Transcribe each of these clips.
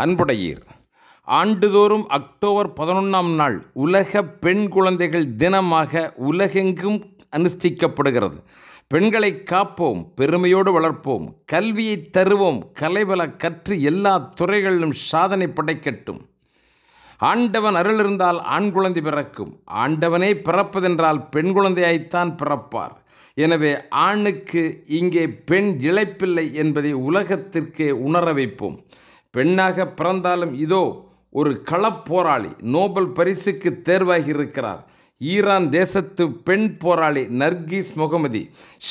அன்புடையீர், ஆண்டுதோறும் அக்டோபர் 11ஆம் நாள் உலக பெண் குழந்தைகள் தினமாக உலகெங்கும் அனுஷ்டிக்கப்படுகிறது. பெண்களை காப்போம், பெருமையோடு வளர்ப்போம், கல்வியை தருவோம், கலைபல கற்று எல்லா துறைகளிலும் சாதனை படைக்கட்டும். ஆண்டவன் அருள் இருந்தால் ஆண் குழந்தை பிறக்கும். ஆண்டவனே பிறப்பதென்றால் பெண் குழந்தையாய்த்தான் பிறப்பார். எனவே ஆணுக்கு இங்கே பெண் இழைப்பில்லை என்பதை உலகத்திற்கே உணர வைப்போம். பெண்ணாக பிறந்தாலும் இதோ ஒரு களப்போராளி நோபல் பரிசுக்கு தேர்வாகி இருக்கிறார். ஈரான் தேசத்து பெண் போராளி நர்கீஸ் முகமதி.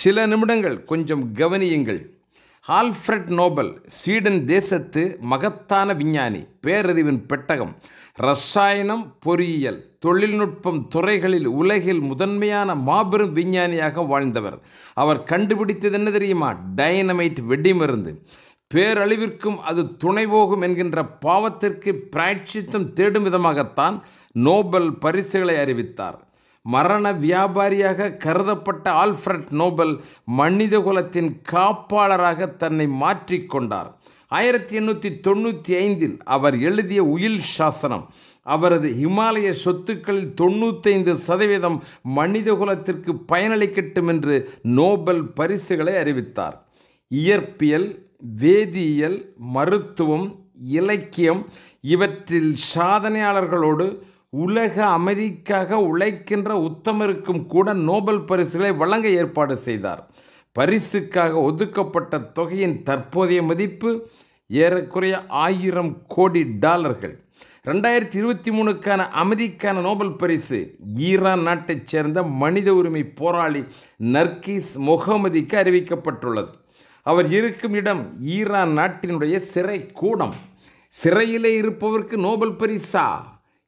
சில நிமிடங்கள் கொஞ்சம் கவனியுங்கள். ஆல்ஃபிரட் நோபல் ஸ்வீடன் தேசத்து மகத்தான விஞ்ஞானி, பேரறிவின் பெட்டகம், ரசாயனம், பொறியியல், தொழில்நுட்பம் துறைகளில் உலகில் முதன்மையான மாபெரும் விஞ்ஞானியாக வாழ்ந்தவர். அவர் கண்டுபிடித்தது என்ன தெரியுமா? டைனமைட், வெடிமருந்து. பேரழிவிற்கும் அது துணை போகும் என்கின்ற பாவத்திற்கு பிராயச்சித்தம் தேடும் விதமாகத்தான் நோபல் பரிசுகளை அறிவித்தார். மரண வியாபாரியாக கருதப்பட்ட ஆல்ஃபிரட் நோபல் மனிதகுலத்தின் காப்பாளராக தன்னை மாற்றிக்கொண்டார். 1895 அவர் எழுதிய உயில் சாசனம் அவரது இமாலய சொத்துக்களில் 95% மனிதகுலத்திற்கு பயனளிக்கட்டும் என்று நோபல் பரிசுகளை அறிவித்தார். இயற்பியல், வேதியியல், மருத்துவம், இலக்கியம் இவற்றில் சாதனையாளர்களோடு உலக அமைதிக்காக உழைக்கின்ற உத்தமருக்கும் கூட நோபல் பரிசுகளை வழங்க ஏற்பாடு செய்தார். பரிசுக்காக ஒதுக்கப்பட்ட தொகையின் தற்போதைய மதிப்பு ஏறக்குறைய $1000 கோடி. 2023க்கான அமைதிக்கான நோபல் பரிசு ஈரான் நாட்டைச் சேர்ந்த மனித உரிமை போராளி நர்கீஸ் முகமதிக்கு அறிவிக்கப்பட்டுள்ளது. அவர் இருக்கும் இடம் ஈரான் நாட்டினுடைய சிறை கூடம். சிறையிலே இருப்பவருக்கு நோபல் பரிசா?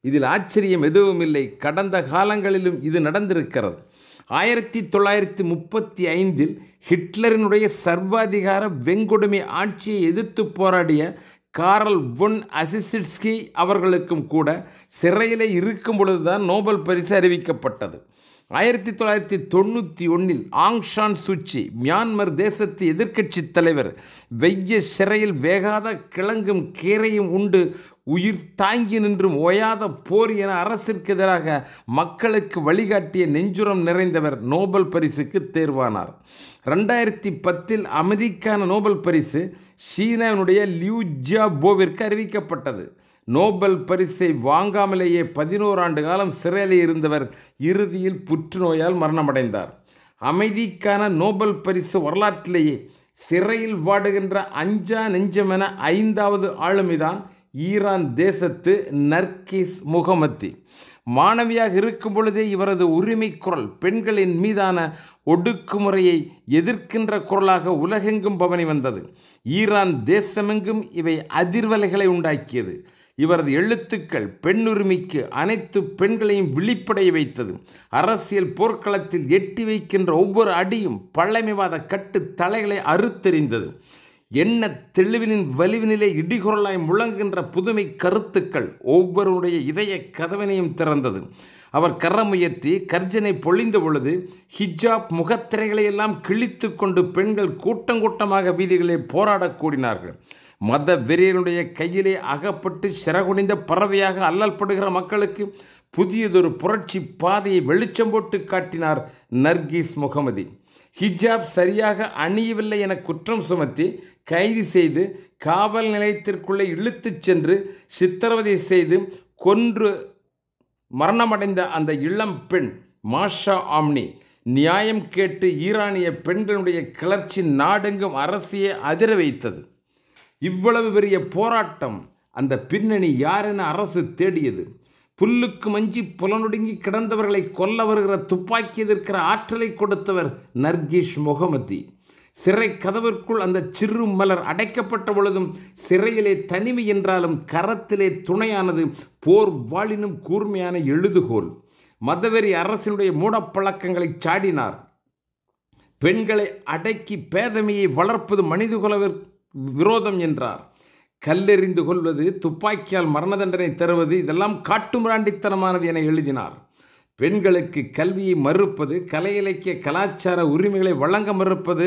இதில் ஆச்சரியம் எதுவும் இல்லை. கடந்த காலங்களிலும் இது நடந்திருக்கிறது. 1935 ஹிட்லரினுடைய சர்வாதிகார வெங்கொடுமை ஆட்சியை எதிர்த்து போராடிய காரல் வுன் அசிசிட்ஸ்கி அவர்களுக்கும் கூட சிறையிலே இருக்கும் பொழுதுதான் நோபல் பரிசு அறிவிக்கப்பட்டது. 1991 ஆங் சான் சூச்சி, மியான்மர் தேசத்து எதிர்க்கட்சி தலைவர், வெய்ய சிறையில் வேகாத கிழங்கும் கீரையும் உண்டு உயிர் தாங்கி நின்றும் ஓயாத போர் என அரசிற்கு எதிராக மக்களுக்கு வழிகாட்டிய நெஞ்சுரம் நிறைந்தவர் நோபல் பரிசுக்கு தேர்வானார். 2010 அமைதிக்கான நோபல் பரிசு சீனாவினுடைய லியூ ஜியாபோவிற்கு அறிவிக்கப்பட்டது. நோபல் பரிசை வாங்காமலேயே 11 ஆண்டு காலம் சிறையில் இருந்தவர் இறுதியில் புற்றுநோயால் மரணமடைந்தார். அமைதிக்கான நோபல் பரிசு வரலாற்றிலேயே சிறையில் வாடுகின்ற அஞ்சா நெஞ்சமென 5வது ஆளுமைதான் ஈரான் தேசத்து நர்கீஸ் முகமதி. மாணவியாக இருக்கும் பொழுதே இவரது உரிமை குரல் பெண்களின் மீதான ஒடுக்குமுறையை எதிர்க்கின்ற குரலாக உலகெங்கும் பவனி வந்தது. ஈரான் தேசமெங்கும் இவை அதிர்வலைகளை உண்டாக்கியது. இவரது எழுத்துக்கள் பெண்ணுரிமைக்கு அனைத்து பெண்களையும் விழிப்படைய வைத்தது. அரசியல் போர்க்களத்தில் எட்டி வைக்கின்ற ஒவ்வொரு அடியும் பழமைவாத கட்டு தலைகளை அறுத்தெறிந்தது. எண்ண தெளிவினின் வலிவினிலே இடிகுரலாய் முழங்குகின்ற புதுமை கருத்துக்கள் ஒவ்வொருடைய இதய கதவினையும் திறந்தது. அவர் கரமுயர்த்தி கர்ஜனை பொழிந்த பொழுது ஹிஜாப் முகத்திரைகளை எல்லாம் கிழித்து கொண்டு பெண்கள் கூட்டமாக வீதிகளில் போராடக் கூடினார்கள். மத வெறியனுடைய கையிலே அகப்பட்டு சிறகுனிந்த பறவையாக அல்லல்படுகிற மக்களுக்கு புதியதொரு புரட்சி பாதையை வெளிச்சம் போட்டு காட்டினார் நர்கீஸ் முகமதி. ஹிஜாப் சரியாக அணியவில்லை என குற்றம் சுமத்தி கைது செய்து காவல் நிலையத்திற்குள்ளே இழுத்துச் சென்று சித்திரவதை செய்து கொன்று மரணமடைந்த அந்த இளம் பெண் மாஷா ஆம்னி நியாயம் கேட்டு ஈரானிய பெண்களுடைய கிளர்ச்சி நாடெங்கும் அரசியை அதிர வைத்தது. இவ்வளவு பெரிய போராட்டம், அந்த பின்னணி யாரென அரசு தேடியது. புல்லுக்கு மஞ்சி புலனொடுங்கி கிடந்தவர்களை கொல்ல வருகிற துப்பாக்கி எதிர்க்கிற ஆற்றலை கொடுத்தவர் நர்கீஸ் முகமதி. சிறை கதவிற்குள் அந்த சிறு மலர் அடைக்கப்பட்ட பொழுதும் சிறையிலே தனிமை என்றாலும் கரத்திலே துணையானது போர் வாளினும் கூர்மையான எழுதுகோல். மதவெறி அரசினுடைய மூடப்பழக்கங்களை சாடினார். பெண்களை அடக்கி பேதமையை வளர்ப்பது மனிதகுல விரோதம் என்றார். கல்லெறிந்து கொள்வது, துப்பாக்கியால் மரண தண்டனை தருவது இதெல்லாம் காட்டுமிராண்டித்தனமானது என எழுதினார். பெண்களுக்கு கல்வியை மறுப்பது, கலை இலக்கிய கலாச்சார உரிமைகளை வழங்க மறுப்பது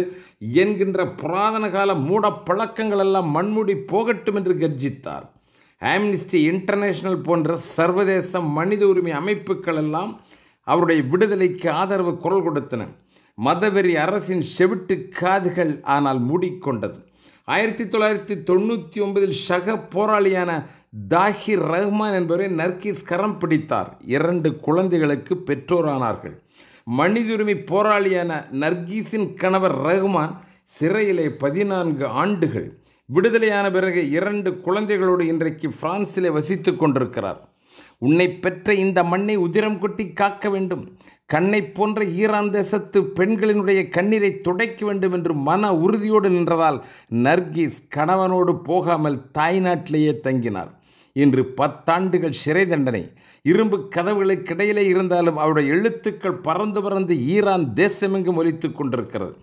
என்கின்ற புராதன கால மூட பழக்கங்கள் எல்லாம் மண்மூடி போகட்டும் என்று கர்ஜித்தார். ஆம்னிஸ்டி இன்டர்நேஷனல் போன்ற சர்வதேச மனித உரிமை அமைப்புகள் எல்லாம் அவருடைய விடுதலைக்கு ஆதரவு குரல் கொடுத்தன. மதவெறி அரசின் செவிட்டு காதுகள் ஆனால் மூடிக்கொண்டது. 1999 சக போராளியான தாஹிர் ரஹ்மான் என்பவரை நர்கீஸ் கரம் பிடித்தார். 2 குழந்தைகளுக்கு பெற்றோரானார்கள். மனித உரிமை போராளியான நர்கீஸின் கணவர் ரஹ்மான் சிறையிலே 14 ஆண்டுகள். விடுதலையான பிறகு 2 குழந்தைகளோடு இன்றைக்கு பிரான்சிலே வசித்து கொண்டிருக்கிறார். உன்னை பெற்ற இந்த மண்ணை உதிரம் கொட்டி காக்க வேண்டும், கண்ணை போன்ற ஈரான் தேசத்து பெண்களினுடைய கண்ணீரை துடைக்க வேண்டும் என்று மன உறுதியோடு நின்றதால் நர்கீஸ் கணவனோடு போகாமல் தாய்நாட்டிலேயே தங்கினார். இன்று 10 ஆண்டுகள் சிறை தண்டனை. இரும்பு கதவுகளுக்கு இடையிலே இருந்தாலும் அவருடைய எழுத்துக்கள் பறந்து பறந்து ஈரான் தேசமெங்கும் ஒலித்து கொண்டிருக்கிறது.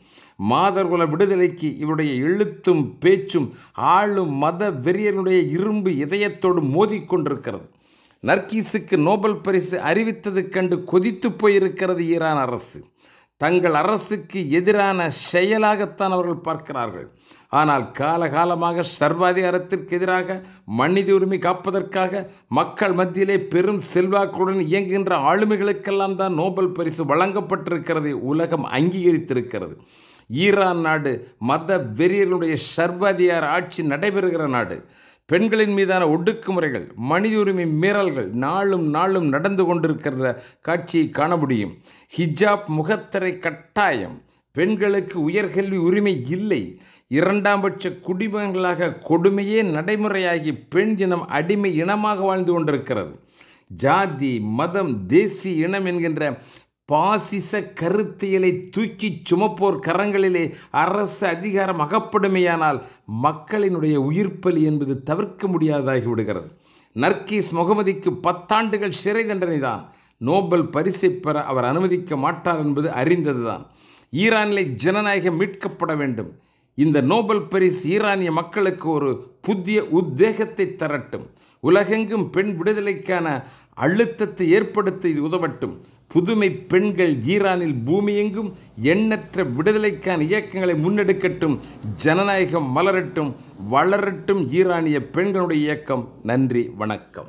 மாதர்குல விடுதலைக்கு இவருடைய எழுத்தும் பேச்சும் ஆளும் மத வெறியனுடைய இரும்பு இதயத்தோடு மோதிக்கொண்டிருக்கிறது. நர்கீஸுக்கு நோபல் பரிசு அறிவித்தது கண்டு கொதித்து போயிருக்கிறது ஈரான் அரசு. தங்கள் அரசுக்கு எதிரான செயலாகத்தான் அவர்கள் பார்க்கிறார்கள். ஆனால் காலகாலமாக சர்வாதிகாரத்திற்கு எதிராக மனித உரிமை காப்பதற்காக மக்கள் மத்தியிலே பெரும் செல்வாக்குடன் இயங்குகின்ற ஆளுமைகளுக்கெல்லாம் தான் நோபல் பரிசு வழங்கப்பட்டிருக்கிறது. உலகம் அங்கீகரித்திருக்கிறது. ஈரான் நாடு மத வெறியர்களுடைய சர்வாதிகார ஆட்சி நடைபெறுகிற நாடு. பெண்களின் மீதான ஒடுக்குமுறைகள், மனித உரிமை மீறல்கள் நாளும் நாளும் நடந்து கொண்டிருக்கிற காட்சியை காண முடியும். ஹிஜாப் முகத்திரை கட்டாயம், பெண்களுக்கு உயர்கல்வி உரிமை இல்லை, 2ஆம் பட்ச குடிமகன்களாக கொடுமையே நடைமுறையாகி பெண் இனம் அடிமை இனமாக வாழ்ந்து கொண்டிருக்கிறது. ஜாதி மதம் தேசிய இனம் என்கின்ற பாசிச கருத்தியலை தூக்கி சுமப்போர் கரங்களிலே அரசு அதிகாரம் அகப்படுமையானால் மக்களினுடைய உயிர்ப்பலி என்பது தவிர்க்க முடியாதாகி விடுகிறது. நர்கீஸ் முகமதிக்கு 10 ஆண்டுகள் சிறை தண்டனை தான். நோபல் பரிசை பெற அவர் அனுமதிக்க மாட்டார் என்பது அறிந்ததுதான். ஈரானிலே ஜனநாயகம் மீட்கப்பட வேண்டும். இந்த நோபல் பரிசு ஈரானிய மக்களுக்கு ஒரு புதிய உத்வேகத்தை தரட்டும். உலகெங்கும் பெண் விடுதலைக்கான அழுத்தத்தை ஏற்படுத்த இது உதவட்டும். புதுமை பெண்கள் ஈரானில் பூமியெங்கும் எண்ணற்ற விடுதலைக்கான இயக்கங்களை முன்னெடுக்கட்டும். ஜனநாயகம் மலரட்டும், வளரட்டும் ஈரானிய பெண்களுடைய இயக்கம். நன்றி, வணக்கம்.